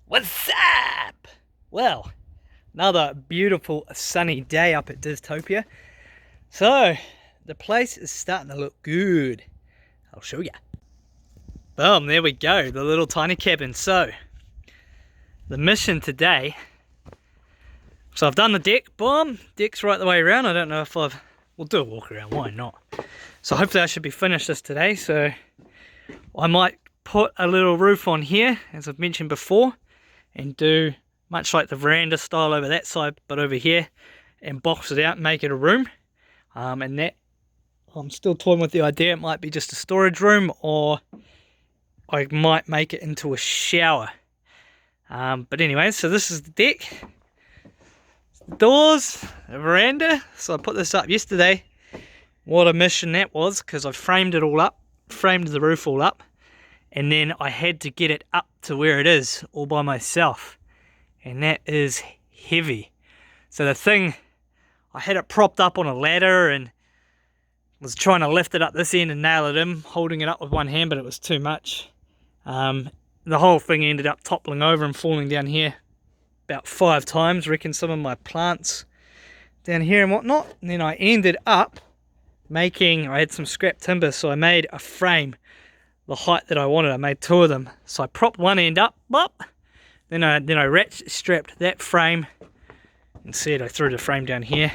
What's up? Well, another beautiful sunny day up at Dystopia. So, the place is starting to look good. I'll show ya. Boom, there we go, the little tiny cabin. So, the mission today. So I've done the deck, boom, deck's right the way around. I don't know if we'll do a walk around, why not? So hopefully I should be finished this today. So I might put a little roof on here, as I've mentioned before, and do much like the veranda style over that side, but over here, and box it out and make it a room. And that, I'm still toying with the idea, it might be just a storage room, or I might make it into a shower. But anyway, so this is the deck, the doors, the veranda. So I put this up yesterday. What a mission that was, because I framed it all up, framed the roof all up, and then I had to get it up to where it is all by myself, and that is heavy. So the thing, I had it propped up on a ladder and was trying to lift it up this end and nail it in, holding it up with one hand, but it was too much. The whole thing ended up toppling over and falling down here about 5 times, wrecking some of my plants down here and whatnot. And then I ended up I had some scrap timber, so I made a frame the height that I wanted. I made 2 of them. So I propped one end up, bop, then I ratchet strapped that frame, and see it, I threw the frame down here.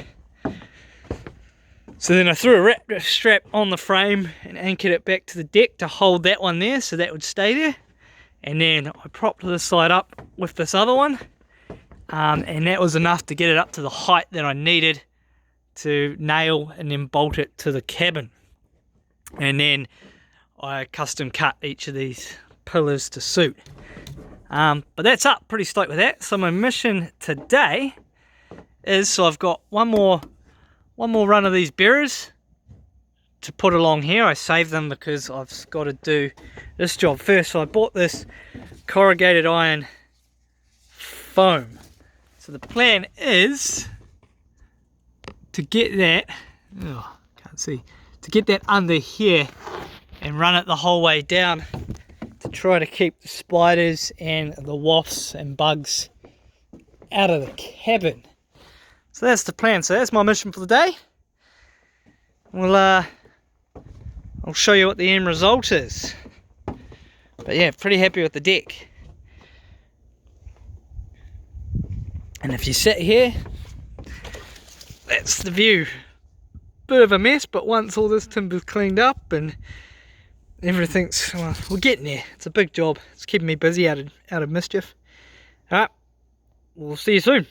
So then I threw a ratchet strap on the frame and anchored it back to the deck to hold that one there, so that would stay there. And then I propped this side up with this other one, and that was enough to get it up to the height that I needed to nail and then bolt it to the cabin. And then I custom cut each of these pillars to suit. But that's up, pretty stoked with that. So my mission today is, so I've got one more run of these bearers to put along here. I saved them because I've got to do this job first. So I bought this corrugated iron foam. So the plan is to get that, to get that under here and run it the whole way down to try to keep the spiders and the wasps and bugs out of the cabin. So that's the plan. So that's my mission for the day. I'll show you what the end result is. But yeah, pretty happy with the deck. And if you sit here, that's the view. Bit of a mess, but once all this timber's cleaned up and everything's, well, we're getting there. It's a big job. It's keeping me busy out of mischief. Alright, we'll see you soon.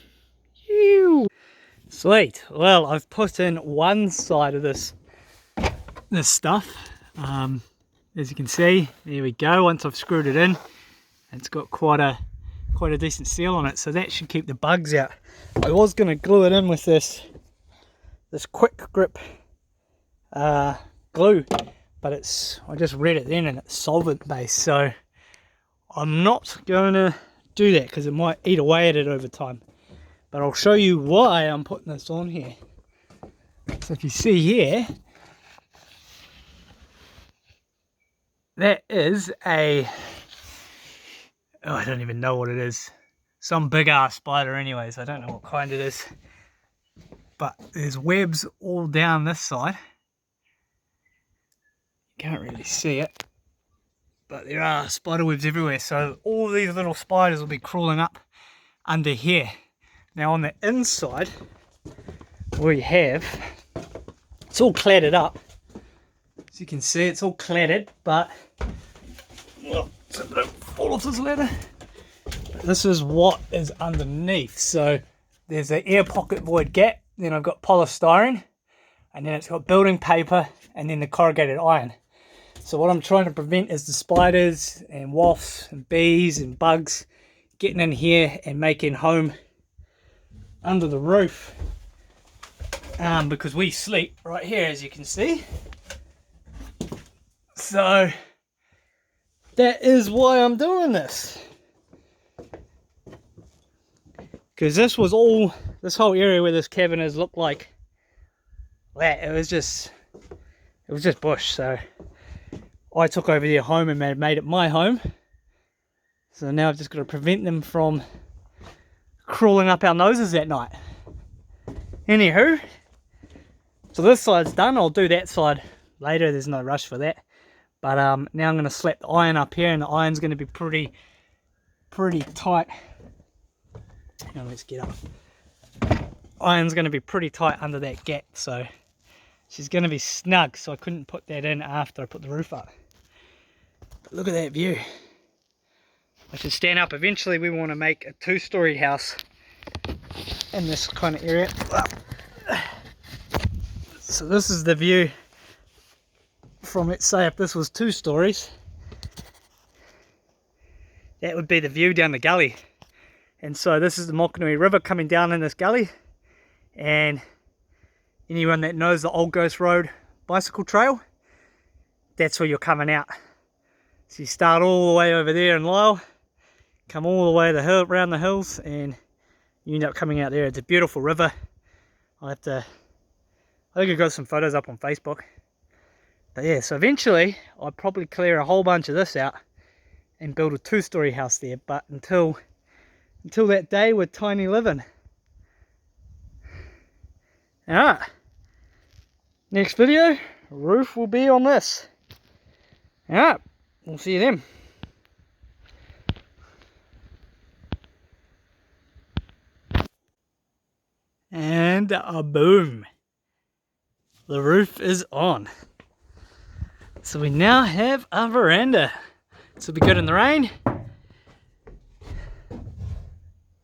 Sweet. Well, I've put in one side of this stuff. As you can see, there we go. Once I've screwed it in, it's got quite a decent seal on it, so that should keep the bugs out. I was going to glue it in with this quick grip glue, but I just read it then and it's solvent based, so I'm not going to do that because it might eat away at it over time. But I'll show you why I'm putting this on here. So if you see here, that is I don't even know what it is. Some big ass spider anyways, I don't know what kind it is. But there's webs all down this side. You can't really see it, but there are spider webs everywhere. So all these little spiders will be crawling up under here. Now on the inside, we have, it's all cladded up. As you can see, it's all cladded, but, well, it's a bit fall off this ladder. But this is what is underneath. So there's an air pocket void gap. Then I've got polystyrene, and then it's got building paper, and then the corrugated iron. So what I'm trying to prevent is the spiders and wasps and bees and bugs getting in here and making home under the roof. Because we sleep right here, as you can see. So that is why I'm doing this. Because this whole area where this cabin is looked like that. It was just bush. So I took over their home and made it my home. So now I've just got to prevent them from crawling up our noses at night. Anywho, so this side's done. I'll do that side later, there's no rush for that. But now I'm going to slap the iron up here, and the iron's going to be pretty tight. Now let's get up. Iron's going to be pretty tight under that gap, so she's going to be snug, so I couldn't put that in after I put the roof up. But look at that view. I should stand up. Eventually we want to make a 2-story house in this kind of area. So this is the view from, let's say, if this was 2 stories, that would be the view down the gully. And so this is the Mokanui River coming down in this gully, and anyone that knows the Old Ghost Road bicycle trail, that's where you're coming out. So you start all the way over there in Lyle, come all the way the hill, around the hills, and you end up coming out there. It's a beautiful river. I think I got some photos up on Facebook. But yeah, so eventually I'll probably clear a whole bunch of this out and build a 2-story house there. But until that day, we're tiny living. Alright, next video, roof will be on this. Alright, we'll see you then. And boom, the roof is on. So we now have a veranda. This will be good in the rain.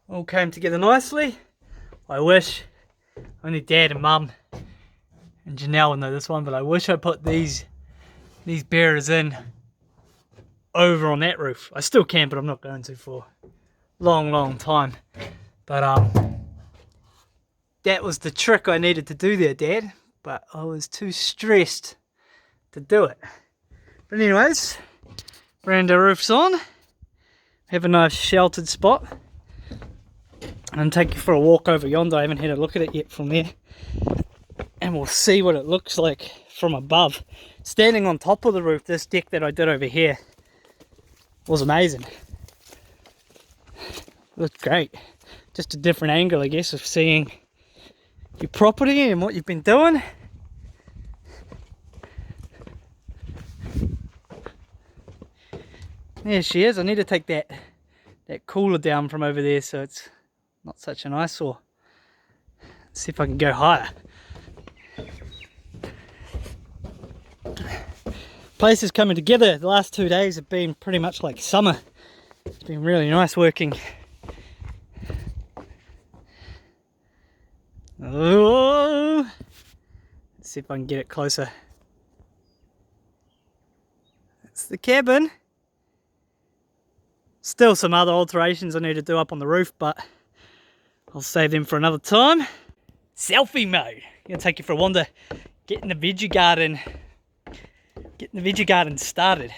All came together nicely. I wish only Dad and Mum and Janelle will know this one, but I wish I put these bearers in over on that roof. I still can, but I'm not going to for a long time. But that was the trick I needed to do there, Dad, but I was too stressed to do it. But anyways, veranda roof's on. Have a nice sheltered spot. I'm going to take you for a walk over yonder. I haven't had a look at it yet from there. And we'll see what it looks like from above. Standing on top of the roof, this deck that I did over here was amazing. Looked great. Just a different angle, I guess, of seeing your property and what you've been doing. There she is. I need to take that cooler down from over there so it's not such an eyesore. Let's see if I can go higher. Place is coming together. The last 2 days have been pretty much like summer. It's been really nice working. Oh, let's see if I can get it closer. That's the cabin. Still some other alterations I need to do up on the roof, but I'll save them for another time. Selfie mode. Gonna take you for a wander, getting the veggie garden started.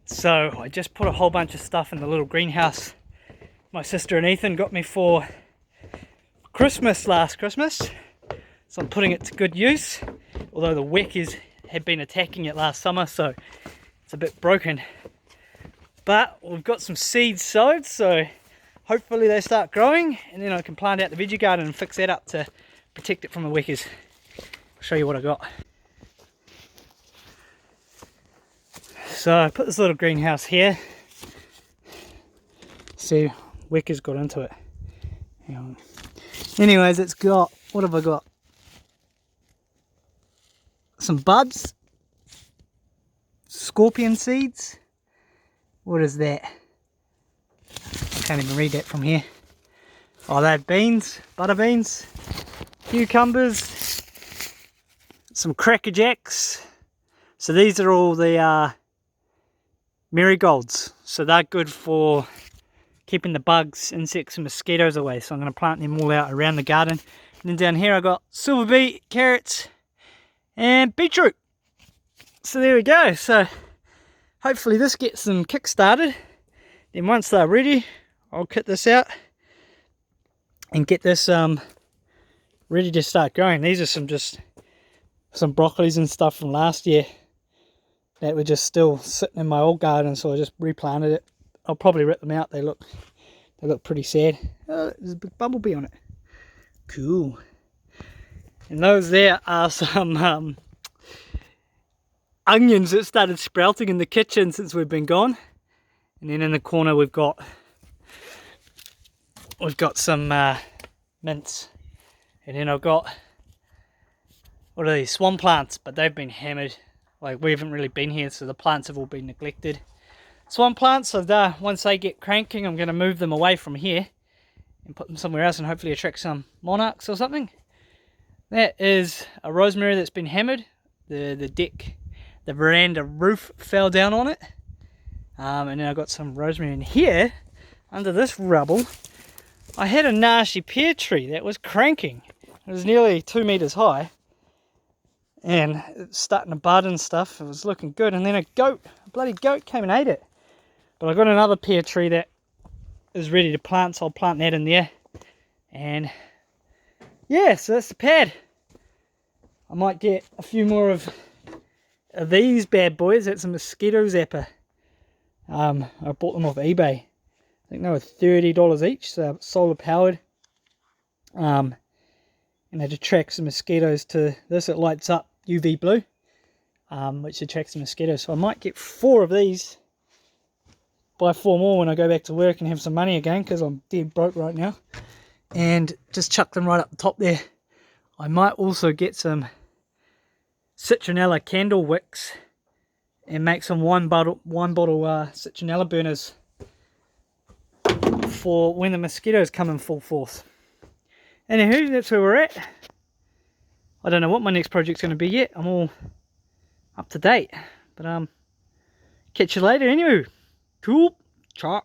So I just put a whole bunch of stuff in the little greenhouse my sister and Ethan got me for Christmas last Christmas. So I'm putting it to good use, although the weckers had been attacking it last summer, so it's a bit broken. But we've got some seeds sowed, so hopefully they start growing, and then I can plant out the veggie garden and fix that up to protect it from the weckers. I'll show you what I got. So I put this little greenhouse here. See, weckers got into it. Hang on. Anyways, it's got, what have I got? Some buds, scorpion seeds. What is that? I can't even read that from here. Oh, they're beans, butter beans, cucumbers, some cracker jacks. So these are all the marigolds. So they're good for keeping the bugs, insects and mosquitoes away. So I'm going to plant them all out around the garden. And then down here I got silver beet, carrots and beetroot. So there we go. So hopefully this gets them kick started. Then once they're ready, I'll kit this out and get this ready to start growing. These are some broccolis and stuff from last year that were just still sitting in my old garden, so I just replanted it I'll probably rip them out. They look pretty sad. Oh, there's a big bumblebee on it. Cool. And those there are some onions that started sprouting in the kitchen since we've been gone. And then in the corner we've got some mints. And then I've got, what are these, swan plants, but they've been hammered. Like, we haven't really been here, so the plants have all been neglected. Swan plants, so once they get cranking, I'm going to move them away from here and put them somewhere else and hopefully attract some monarchs or something. That is a rosemary that's been hammered. The veranda roof fell down on it. And then I've got some rosemary in here. Under this rubble, I had a nasty pear tree that was cranking. It was nearly 2 meters high. And it's starting to bud and stuff. It was looking good. And then a bloody goat came and ate it. But I got another pear tree that is ready to plant, so I'll plant that in there. And yeah, so that's the pad. I might get a few more of these bad boys. That's a mosquito zapper. I bought them off eBay. I think they were $30 each, so solar powered. And it attracts the mosquitoes to this. It lights up UV blue, which attracts the mosquitoes. So I might get 4 of these. Buy 4 more when I go back to work and have some money again, because I'm dead broke right now. And just chuck them right up the top there. I might also get some citronella candle wicks and make some wine bottle citronella burners for when the mosquitoes come in full force. Anywho, that's where we're at. I don't know what my next project's going to be yet. I'm all up to date. But catch you later anyway. Cool. Ciao.